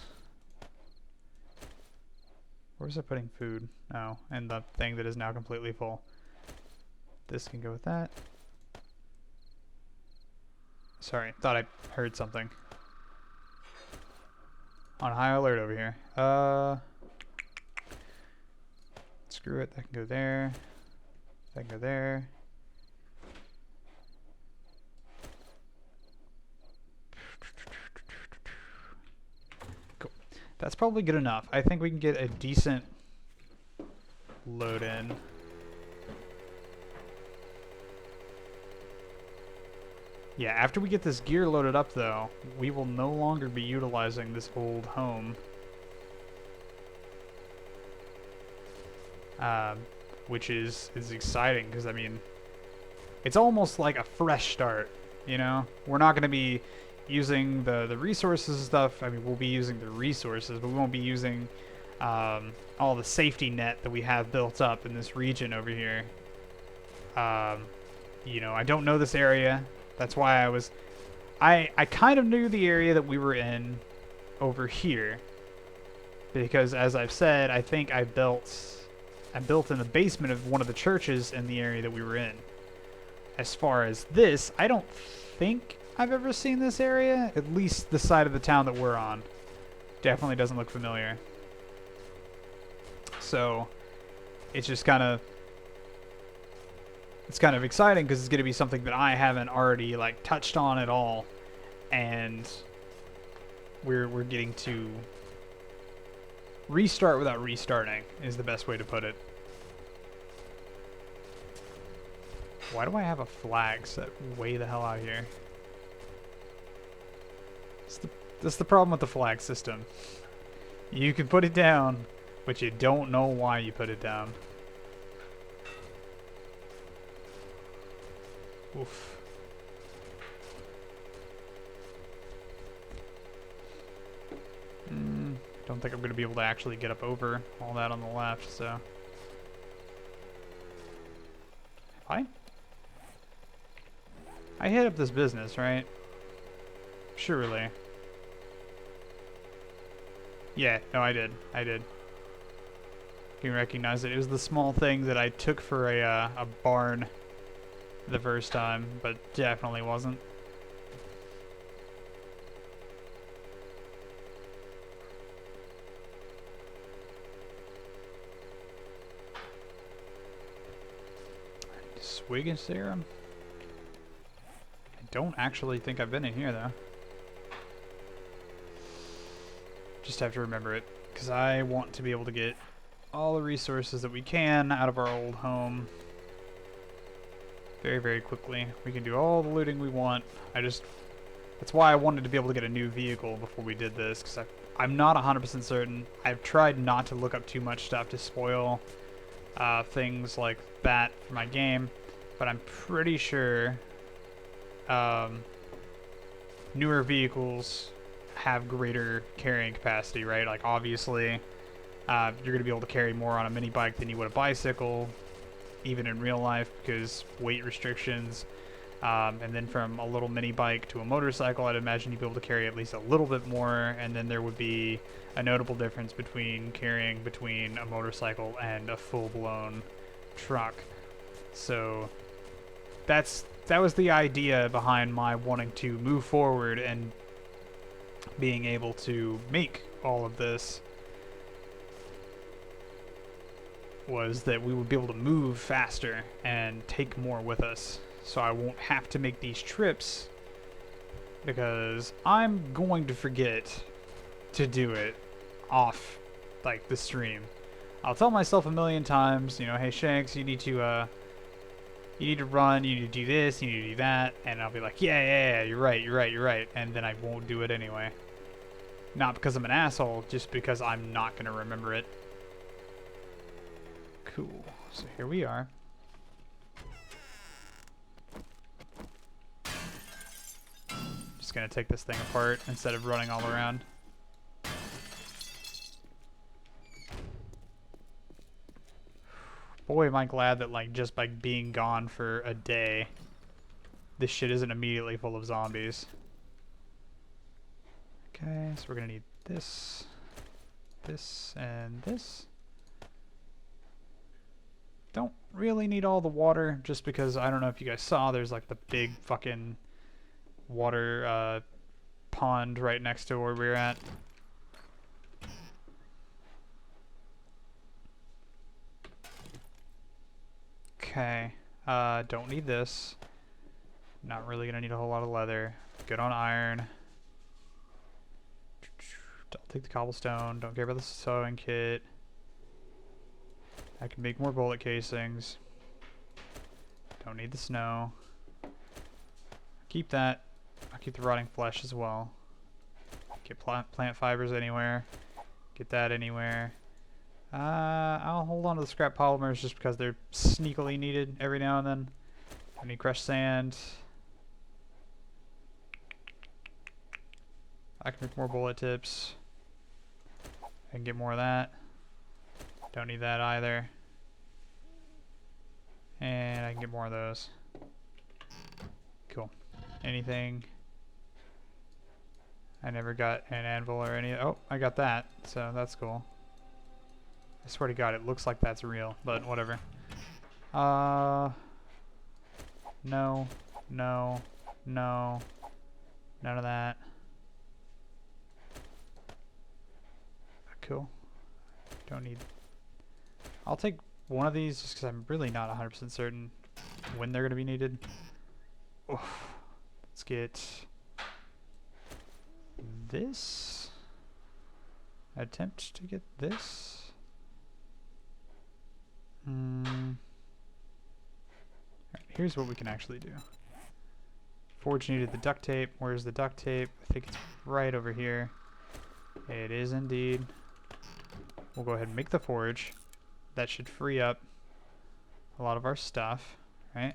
Where's it putting food? Oh, and the thing that is now completely full. This can go with that. Sorry, thought I heard something. On high alert over here. Screw it, that can go there. That can go there. Cool. That's probably good enough. I think we can get a decent load in. Yeah, after we get this gear loaded up though, we will no longer be utilizing this old home. Which is exciting because, I mean, it's almost like a fresh start, you know? We're not going to be using the resources and stuff. I mean, we'll be using the resources, but we won't be using all the safety net that we have built up in this region over here. You know, I don't know this area. That's why I kind of knew the area that we were in over here. Because, as I've said, I think I built in the basement of one of the churches in the area that we were in. As far as this, I don't think I've ever seen this area. At least the side of the town that we're on. Definitely doesn't look familiar. So, it's just kind of... It's kind of exciting because it's going to be something that I haven't already, like, touched on at all. And we're getting to restart without restarting is the best way to put it. Why do I have a flag set way the hell out here? That's the problem with the flag system. You can put it down, but you don't know why you put it down. Oof. Don't think I'm going to be able to actually get up over all that on the left, so... I hit up this business, right? Surely. Yeah, no, I did. I did. You can recognize it. It was the small thing that I took for a barn the first time, but definitely wasn't. Swig serum? I don't actually think I've been in here, though. Just have to remember it, because I want to be able to get all the resources that we can out of our old home very, very quickly. We can do all the looting we want. That's why I wanted to be able to get a new vehicle before we did this, because I'm not 100% certain. I've tried not to look up too much stuff to spoil things like that for my game, but I'm pretty sure newer vehicles have greater carrying capacity, right? Like, obviously, you're going to be able to carry more on a mini bike than you would a bicycle, even in real life, because weight restrictions. And then from a little mini bike to a motorcycle, I'd imagine you'd be able to carry at least a little bit more, and then there would be a notable difference between carrying between a motorcycle and a full-blown truck. So that was the idea behind my wanting to move forward and being able to make all of this, was that we would be able to move faster and take more with us. So I won't have to make these trips, because I'm going to forget to do it off, like, the stream. I'll tell myself a million times, you know, hey Shanks, you need to run, you need to do this, you need to do that, and I'll be like, yeah, you're right, and then I won't do it anyway. Not because I'm an asshole, just because I'm not going to remember it. Cool, so here we are. Just gonna take this thing apart instead of running all around. Boy, am I glad that, like, just by being gone for a day, this shit isn't immediately full of zombies. Okay, so we're gonna need this, this, and this. Don't really need all the water, just because, I don't know if you guys saw, there's like the big fucking water pond right next to where we're at. Okay, don't need this. Not really gonna need a whole lot of leather. Good on iron. Don't take the cobblestone. Don't care about the sewing kit. I can make more bullet casings. Don't need the snow. Keep that. I'll keep the rotting flesh as well. Get plant fibers anywhere. Get that anywhere. I'll hold on to the scrap polymers just because they're sneakily needed every now and then. I need crushed sand. I can make more bullet tips. I can get more of that. Don't need that either. And I can get more of those. Cool. Anything? I never got an anvil or any. Oh, I got that. So that's cool. I swear to God, it looks like that's real, but whatever. No. No. No. None of that. Cool. Don't need... I'll take one of these just because I'm really not 100% certain when they're going to be needed. Oof. Let's get this. attempt to get this. Alright, here's what we can actually do. Forge needed the duct tape. Where's the duct tape? I think it's right over here. It is indeed. We'll go ahead and make the forge. That should free up a lot of our stuff, right?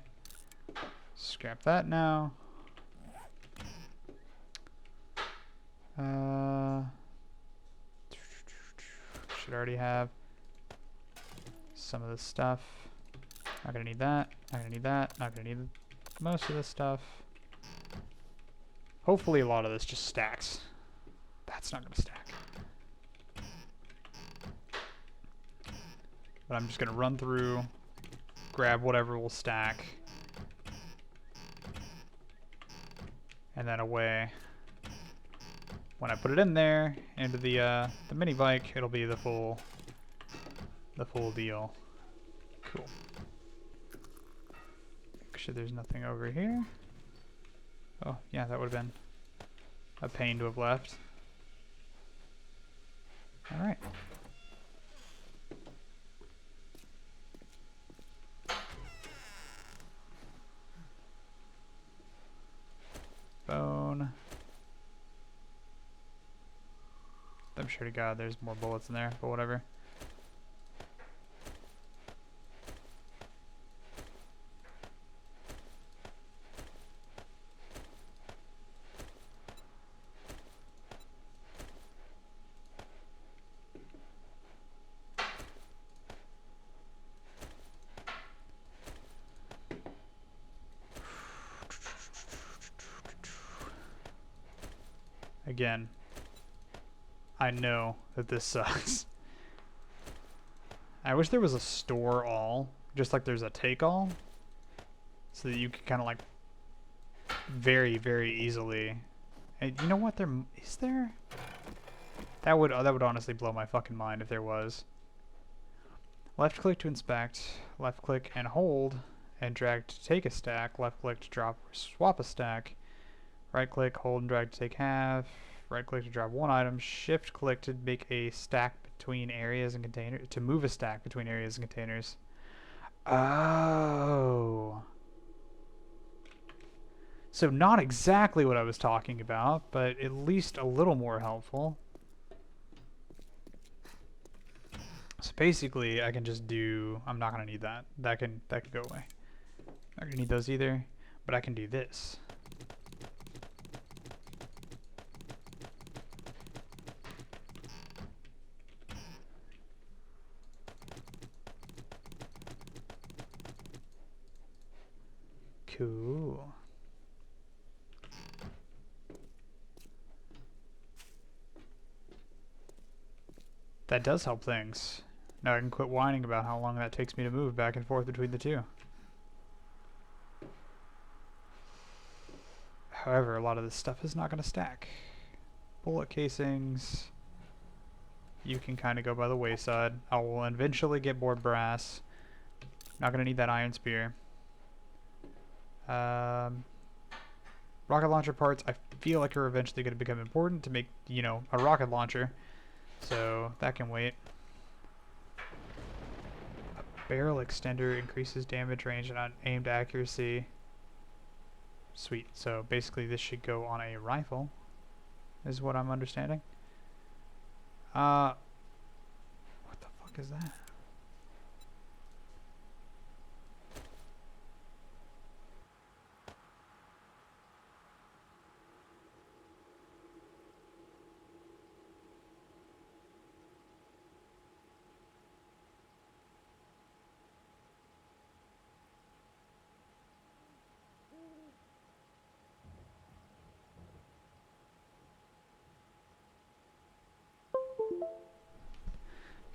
Scrap that now. Should already have some of this stuff. Not gonna need that. Not gonna need that. Not gonna need most of this stuff. Hopefully a lot of this just stacks. That's not gonna stack. But I'm just gonna run through, grab whatever will stack, and then away. When I put it in there into the mini bike, it'll be the full deal. Cool. Make sure there's nothing over here. Oh yeah, that would have been a pain to have left. All right. Bone. I'm sure to God there's more bullets in there, but whatever. Again, I know that this sucks. I wish there was a store all, just like there's a take all, so that you could kind of like very, very easily. And you know what? There is there. That would honestly blow my fucking mind if there was. Left click to inspect. Left click and hold, and drag to take a stack. Left click to drop or swap a stack. Right click, hold, and drag to take half. Right click to drop one item. Shift click to make a stack between areas and containers. To move a stack between areas and containers. Oh. So not exactly what I was talking about, but at least a little more helpful. So basically, I can just do. I'm not gonna need that. That can go away. Not gonna need those either. But I can do this. Cool. That does help things. Now I can quit whining about how long that takes me to move back and forth between the two. However, a lot of this stuff is not going to stack. Bullet casings. You can kind of go by the wayside. I will eventually get board brass. Not going to need that iron spear. Rocket launcher parts I feel like are eventually going to become important to make, you know, a rocket launcher. So that can wait. A barrel extender increases damage range and aimed accuracy. Sweet. So basically this should go on a rifle, is what I'm understanding. What the fuck is that?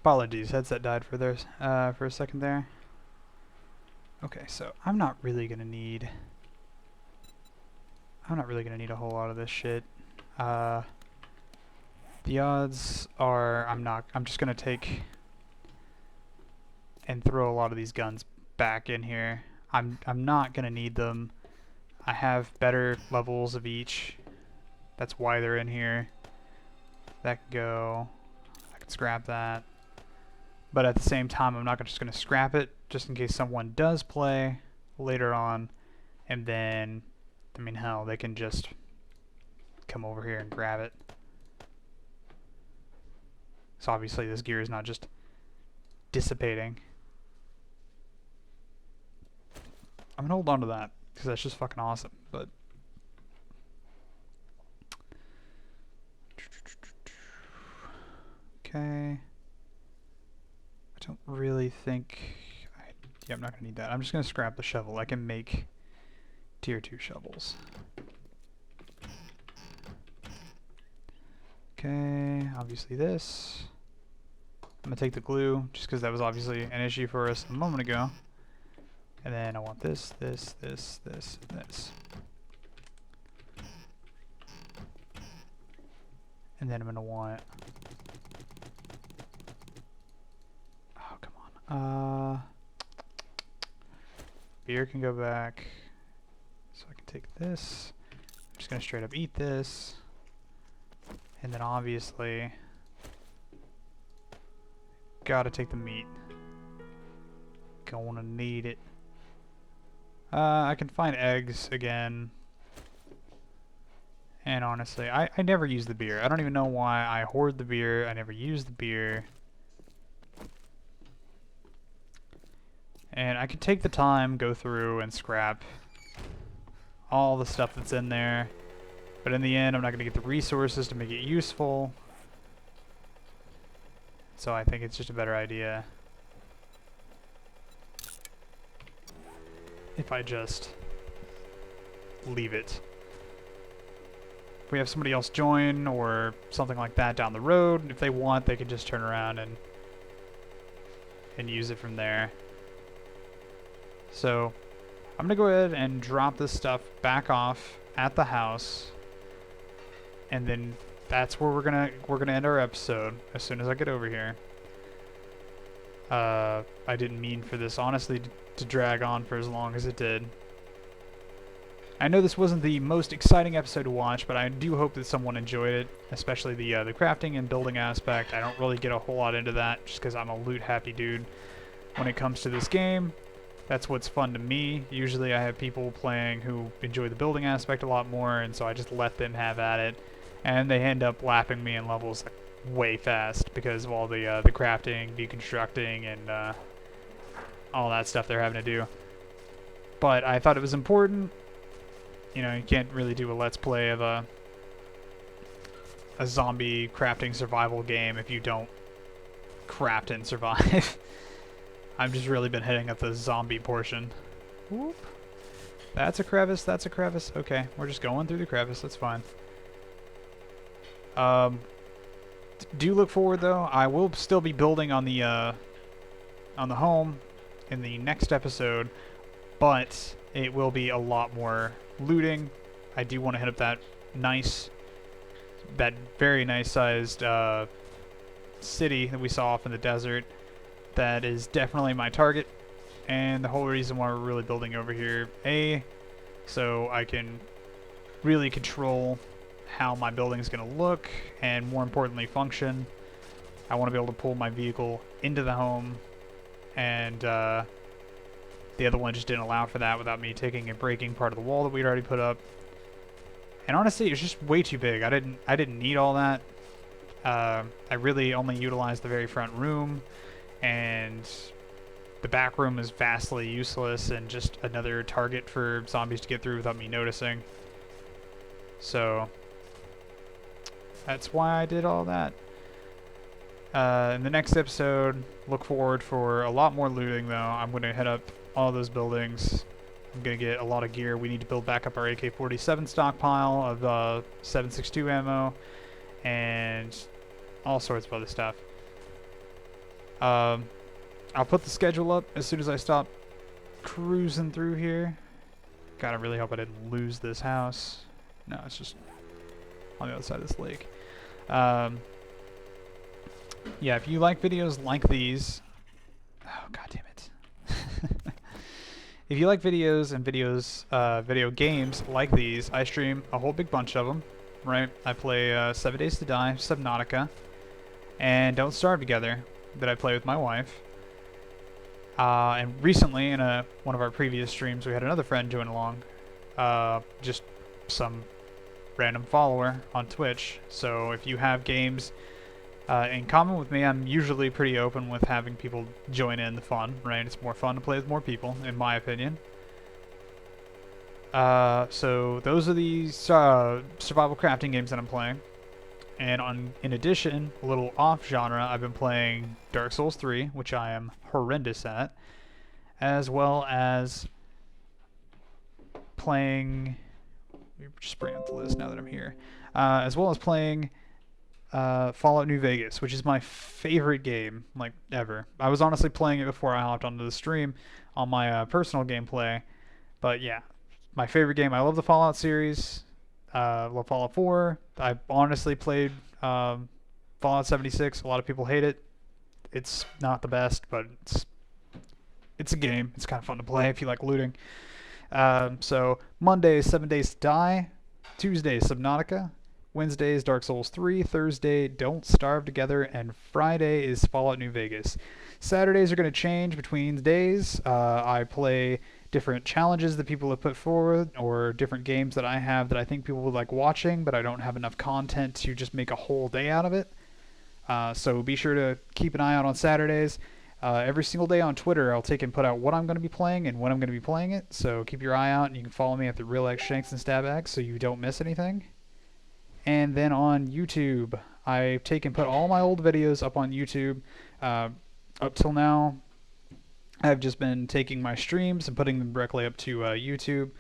Apologies, headset died for a second there. Okay, so I'm not really gonna need a whole lot of this shit. The odds are I'm just gonna take and throw a lot of these guns back in here. I'm not gonna need them. I have better levels of each. That's why they're in here. That can go. scrap that. But at the same time, I'm not just going to scrap it, just in case someone does play later on, and then, I mean, hell, they can just come over here and grab it. So obviously this gear is not just dissipating. I'm gonna hold on to that, because that's just fucking awesome, but... Okay. I don't really think... Yeah, I'm not gonna need that. I'm just gonna scrap the shovel. I can make tier 2 shovels. Okay, obviously this. I'm gonna take the glue, just because that was obviously an issue for us a moment ago. And then I want this, this, this, this, and this. And then I'm gonna want... Oh, come on. Beer can go back. So I can take this. I'm just gonna straight up eat this. And then obviously... Gotta take the meat. Gonna need it. I can find eggs again. And honestly, I never use the beer. I don't even know why I hoard the beer. I never use the beer. And I could take the time, go through and scrap all the stuff that's in there. But in the end, I'm not going to get the resources to make it useful. So I think it's just a better idea if I just leave it. If we have somebody else join or something like that down the road, if they want, they can just turn around and use it from there. So I'm gonna go ahead and drop this stuff back off at the house, and then that's where we're gonna end our episode as soon as I get over here. I didn't mean for this honestly to drag on for as long as it did. I know this wasn't the most exciting episode to watch, but I do hope that someone enjoyed it, especially the crafting and building aspect. I don't really get a whole lot into that just because I'm a loot happy dude when it comes to this game. That's what's fun to me. Usually I have people playing who enjoy the building aspect a lot more, and so I just let them have at it. And they end up lapping me in levels like, way fast because of all the crafting, deconstructing, and all that stuff they're having to do. But I thought it was important. You know, you can't really do a let's play of a zombie crafting survival game if you don't craft and survive. I've just really been hitting at the zombie portion. Whoop. That's a crevice, that's a crevice. Okay, we're just going through the crevice, that's fine. Do look forward though. I will still be building on the home in the next episode, but it will be a lot more looting. I do want to hit up that very nice sized city that we saw off in the desert. That is definitely my target, and the whole reason why we're really building over here. So I can really control how my building is going to look, and more importantly, function. I want to be able to pull my vehicle into the home, and the other one just didn't allow for that without me taking and breaking part of the wall that we'd already put up. And honestly, it was just way too big. I didn't need all that. I really only utilized the very front room, and the back room is vastly useless and just another target for zombies to get through without me noticing. So that's why I did all that. In the next episode, look forward for a lot more looting though. I'm going to hit up all those buildings. I'm going to get a lot of gear. We need to build back up our AK-47 stockpile of 7.62 ammo and all sorts of other stuff. I'll put the schedule up as soon as I stop cruising through here. God, I really hope I didn't lose this house. No, it's just on the other side of this lake. Yeah, if you like videos like these... Oh, god damn it. If you like videos and video games like these, I stream a whole big bunch of them, right? I play 7 Days to Die, Subnautica, and Don't Starve Together that I play with my wife. And recently, in one of our previous streams, we had another friend join along, just some random follower on Twitch. So if you have games in common with me, I'm usually pretty open with having people join in the fun, right? It's more fun to play with more people, in my opinion. So those are the survival crafting games that I'm playing. And in addition, a little off genre, I've been playing Dark Souls 3, which I am horrendous at, as well as playing... Let me just bring up the list now that I'm here. As well as playing Fallout New Vegas, which is my favorite game, like, ever. I was honestly playing it before I hopped onto the stream on my personal gameplay, but yeah, my favorite game. I love the Fallout series. Love Fallout 4. I honestly played Fallout 76. A lot of people hate it. It's not the best, but it's a game. It's kind of fun to play if you like looting. So Monday is 7 Days to Die. Tuesday is Subnautica. Wednesday is Dark Souls 3. Thursday, Don't Starve Together. And Friday is Fallout New Vegas. Saturdays are going to change between days. I play different challenges that people have put forward, or different games that I have that I think people would like watching, but I don't have enough content to just make a whole day out of it. So be sure to keep an eye out on Saturdays. Every single day on Twitter, I'll take and put out what I'm going to be playing and when I'm going to be playing it. So keep your eye out, and you can follow me at the real XShanksNStabX so you don't miss anything. And then on YouTube, I've taken put all my old videos up on YouTube. Up till now, I've just been taking my streams and putting them directly up to YouTube.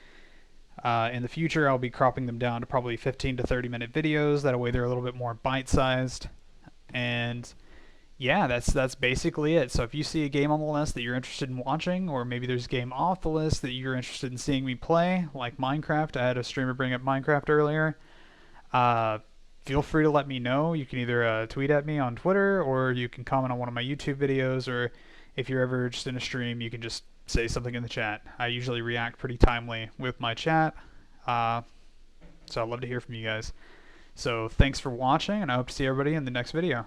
In the future, I'll be cropping them down to probably 15 to 30-minute videos. That way they're a little bit more bite-sized. And yeah, that's basically it. So if you see a game on the list that you're interested in watching, or maybe there's a game off the list that you're interested in seeing me play, like Minecraft. I had a streamer bring up Minecraft earlier. Feel free to let me know. You can either tweet at me on Twitter, or you can comment on one of my YouTube videos, or if you're ever just in a stream, you can just say something in the chat. I usually react pretty timely with my chat, so I'd love to hear from you guys. So thanks for watching, and I hope to see everybody in the next video.